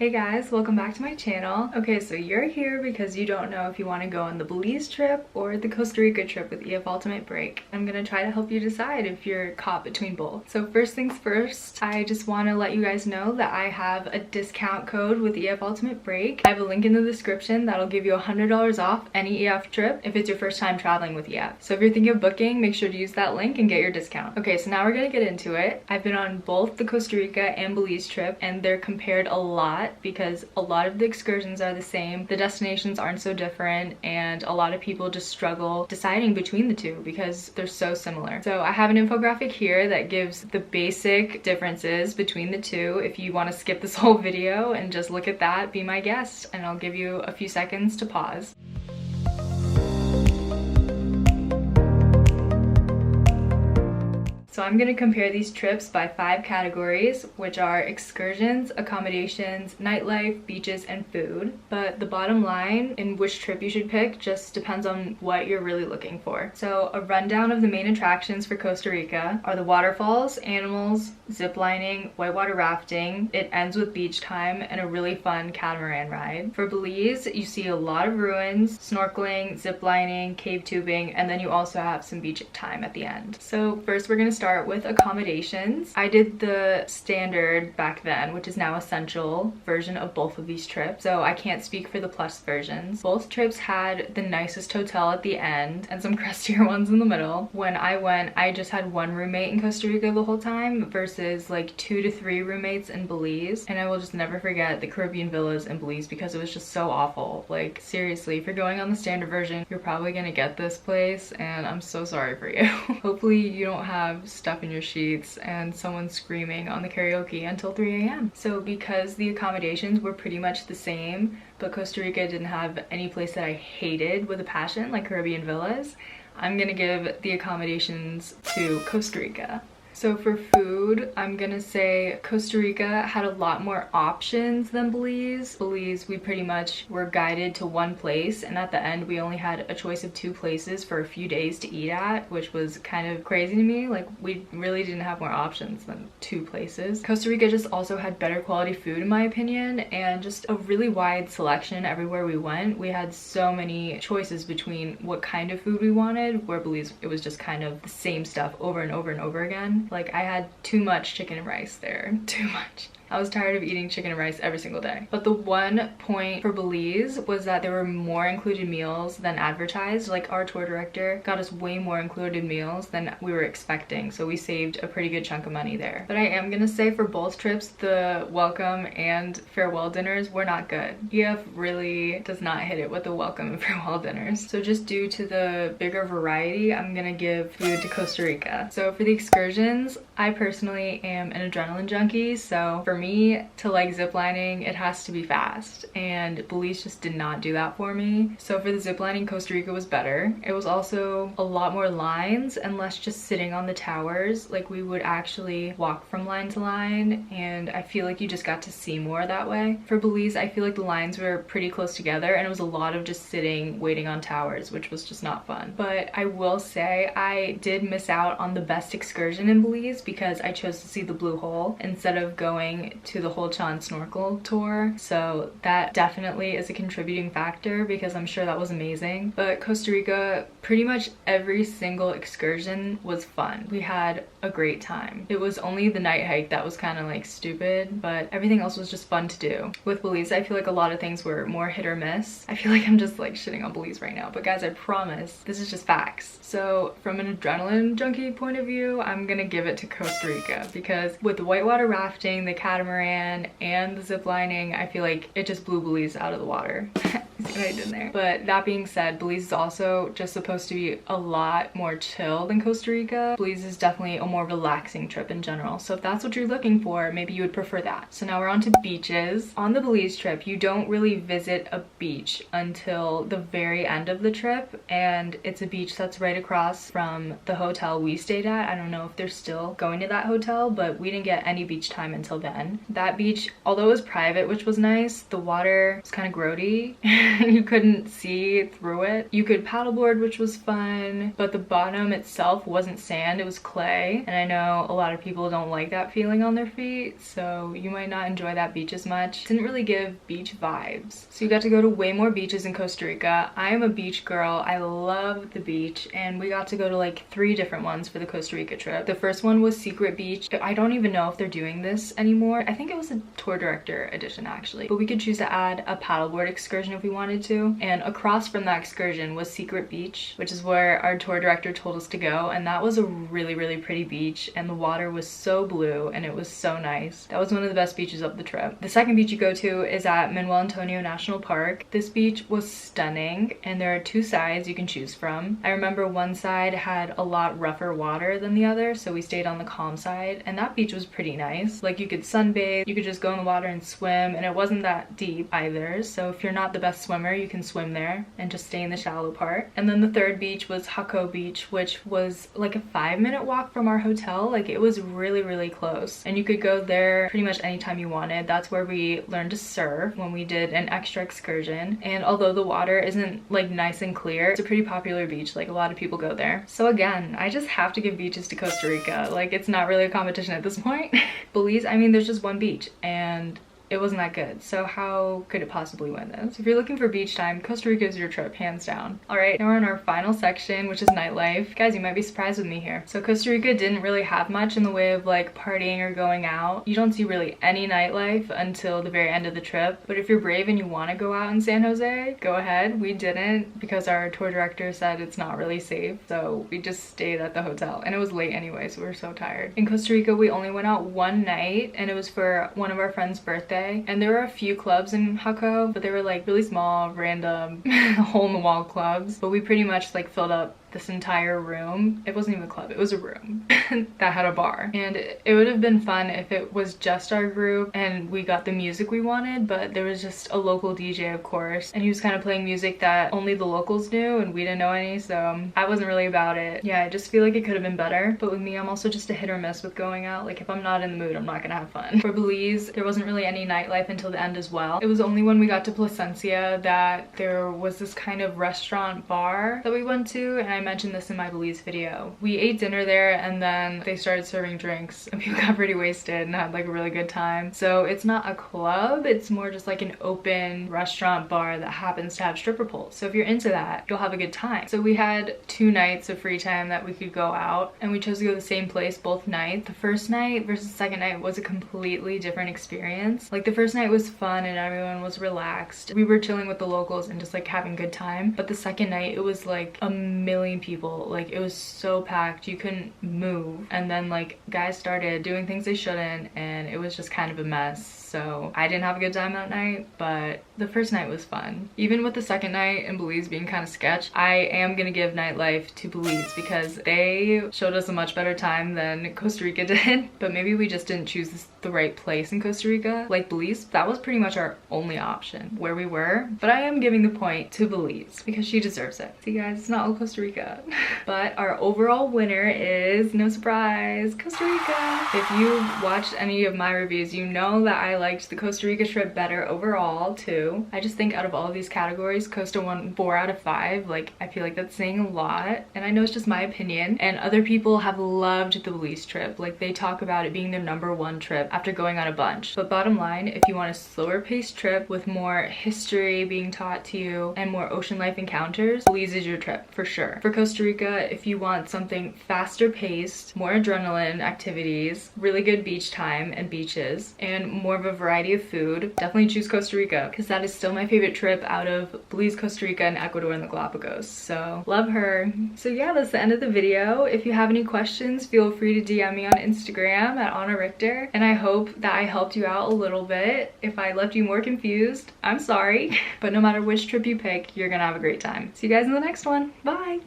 Hey guys, welcome back to my channel. Okay, so you're here because you don't know if you want to go on the Belize trip or the Costa Rica trip with ULTiMATE break. I'm gonna try to help you decide if you're caught between both. So first things first, I just want to let you guys know that I have a discount code with ULTiMATE break. I have a link in the description that'll give you $100 off any EF trip if it's your first time traveling with EF. So if you're thinking of booking, make sure to use that link and get your discount. Okay, so now we're gonna get into it. I've been on both the Costa Rica and Belize trip and they're compared a lot because a lot of the excursions are the same, the destinations aren't so different, and a lot of people just struggle deciding between the two because they're so similar. So I have an infographic here that gives the basic differences between the two. If you want to skip this whole video and just look at that, be my guest, and I'll give you a few seconds to pause. So I'm going to compare these trips by 5 categories, which are excursions, accommodations, nightlife, beaches, and food. But the bottom line in which trip you should pick just depends on what you're really looking for. So a rundown of the main attractions for Costa Rica are the waterfalls, animals, zip lining, whitewater rafting. It ends with beach time and a really fun catamaran ride. For Belize, you see a lot of ruins, snorkeling, zip lining, cave tubing, and then you also have some beach time at the end. So first we're going to start with accommodations. I did the standard back then, which is now essential version of both of these trips, so I can't speak for the plus versions. Both trips had the nicest hotel at the end and some crustier ones in the middle. When I went, I just had one roommate in Costa Rica the whole time versus like 2 to 3 roommates in Belize, and I will just never forget the Caribbean villas in Belize because it was just so awful. Like seriously, if you're going on the standard version, you're probably gonna get this place and I'm so sorry for you. Hopefully you don't have stuff in your sheets and someone screaming on the karaoke until 3 a.m. So because the accommodations were pretty much the same, but Costa Rica didn't have any place that I hated with a passion like Caribbean villas, I'm gonna give the accommodations to Costa Rica. So for food, I'm gonna say Costa Rica had a lot more options than Belize. Belize, we pretty much were guided to one place, and at the end we only had a choice of 2 places for a few days to eat at, which was kind of crazy to me. Like we really didn't have more options than 2 places. Costa Rica just also had better quality food in my opinion, and just a really wide selection everywhere we went. We had so many choices between what kind of food we wanted, where Belize it was just kind of the same stuff over and over and over again. Like I had too much chicken and rice there, too much. I was tired of eating chicken and rice every single day. But the one point for Belize was that there were more included meals than advertised. Like our tour director got us way more included meals than we were expecting, so we saved a pretty good chunk of money there. But I am gonna say for both trips, the welcome and farewell dinners were not good. EF really does not hit it with the welcome and farewell dinners. So just due to the bigger variety, I'm gonna give food to Costa Rica. So for the excursions, I personally am an adrenaline junkie, so for me to like ziplining, it has to be fast, and Belize just did not do that for me. So for the ziplining, Costa Rica was better. It was also a lot more lines and less just sitting on the towers. Like we would actually walk from line to line, and I feel like you just got to see more that way. For Belize, I feel like the lines were pretty close together and it was a lot of just sitting waiting on towers, which was just not fun. But I will say I did miss out on the best excursion in Belize because I chose to see the blue hole instead of going to the Hol Chan snorkel tour. So that definitely is a contributing factor because I'm sure that was amazing. But Costa Rica, pretty much every single excursion was fun. We had a great time. It was only the night hike that was kind of like stupid, but everything else was just fun to do. With Belize, I feel like a lot of things were more hit or miss. I feel like I'm just like shitting on Belize right now, but guys, I promise this is just facts. So from an adrenaline junkie point of view, I'm gonna give it to Costa Rica because with the whitewater rafting, the catamaran, and the zip lining, I feel like it just blew Belize out of the water. See what I did there? But that being said, Belize is also just supposed to be a lot more chill than Costa Rica. Belize is definitely a more relaxing trip in general. So if that's what you're looking for, maybe you would prefer that. So now we're on to beaches. On the Belize trip, you don't really visit a beach until the very end of the trip, and it's a beach that's right across from the hotel we stayed at. I don't know if they're still going to that hotel, but we didn't get any beach time until then. fun. That beach, although it was private, which was nice, the water was kind of grody. You couldn't see through it. You could paddleboard, which was fun, but the bottom itself wasn't sand, it was clay. And I know a lot of people don't like that feeling on their feet, so you might not enjoy that beach as much. It didn't really give beach vibes. So you got to go to way more beaches in Costa Rica. I am a beach girl. I love the beach, and we got to go to like 3 different ones for the Costa Rica trip. The first one was Secret Beach. I don't even know if they're doing this anymore. I think it was a tour director edition actually, but we could choose to add a paddleboard excursion if we wanted to. And across from that excursion was Secret Beach, which is where our tour director told us to go, and that was a really pretty beach, and the water was so blue and it was so nice. That was one of the best beaches of the trip. The second beach you go to is at Manuel Antonio National Park. This beach was stunning, and there are 2 sides you can choose from. I remember one side had a lot rougher water than the other, so we stayed on the calm side, and that beach was pretty nice. Like, you could sunbathe, you could just go in the water and swim, and it wasn't that deep either, so if you're not the best swimmer, you can swim there and just stay in the shallow part. And then the third beach was Jaco Beach, which was like a 5-minute walk from our hotel. Like, it was really close, and you could go there pretty much anytime you wanted. That's where we learned to surf when we did an extra excursion, and although the water isn't like nice and clear, it's a pretty popular beach. Like, a lot of people go there. So again, I just have to give beaches to Costa Rica. Like, it's not really a competition at this point. Belize, I mean, there's just one beach, and it wasn't that good, so how could it possibly win this? If you're looking for beach time, Costa Rica is your trip, hands down. All right, now we're in our final section, which is nightlife. Guys, you might be surprised with me here. So Costa Rica didn't really have much in the way of like partying or going out. You don't see really any nightlife until the very end of the trip, but if you're brave and you want to go out in San Jose, go ahead. We didn't, because our tour director said it's not really safe, so we just stayed at the hotel, and it was late anyway, so we were so tired. In Costa Rica, we only went out one night, and it was for one of our friends' birthday. And there were a few clubs in Jaco, but they were like really small, random, hole-in-the-wall clubs. But we pretty much like filled up this entire room. It wasn't even a club, it was a room that had a bar. And it would have been fun if it was just our group and we got the music we wanted, but there was just a local DJ, of course, and he was kind of playing music that only the locals knew and we didn't know any, so I wasn't really about it. Yeah, I just feel like it could have been better. But with me, I'm also just a hit or miss with going out. Like, if I'm not in the mood, I'm not gonna have fun. For Belize, there wasn't really any nightlife until the end as well. It was only when we got to Placencia that there was this kind of restaurant bar that we went to, and I mentioned this in my Belize video. We ate dinner there, and then they started serving drinks, and people got pretty wasted and had like a really good time. So it's not a club, it's more just like an open restaurant bar that happens to have stripper poles. So if you're into that, you'll have a good time. So we had 2 nights of free time that we could go out, and we chose to go to the same place both nights. The first night versus the second night was a completely different experience. Like, the first night was fun and everyone was relaxed. We were chilling with the locals and just like having a good time. But the second night, it was like a million people. Like, it was so packed, you couldn't move. And then like guys started doing things they shouldn't, and it was just kind of a mess. So I didn't have a good time that night, but the first night was fun. Even with the second night in Belize being kind of sketch, I am gonna give nightlife to Belize because they showed us a much better time than Costa Rica did. But maybe we just didn't choose the right place in Costa Rica. Like, Belize, that was pretty much our only option where we were. But I am giving the point to Belize because she deserves it. See guys, it's not all Costa Rica. But our overall winner is, no surprise, Costa Rica. If you watched any of my reviews, you know that I liked the Costa Rica trip better overall too. I just think out of all of these categories, Costa won 4 out of 5. Like, I feel like that's saying a lot, and I know it's just my opinion, and other people have loved the Belize trip. Like, they talk about it being their #1 trip after going on a bunch. But bottom line, if you want a slower paced trip with more history being taught to you and more ocean life encounters, Belize is your trip for sure. For Costa Rica, if you want something faster paced, more adrenaline activities, really good beach time and beaches, and more of a variety of food, definitely choose Costa Rica because that is still my favorite trip out of Belize, Costa Rica, and Ecuador and the Galapagos. So love her. So yeah, that's the end of the video. If you have any questions, feel free to DM me on Instagram at Anna Richter, and I hope that I helped you out a little bit. If I left you more confused, I'm sorry. But no matter which trip you pick, you're gonna have a great time. See you guys in the next one. Bye.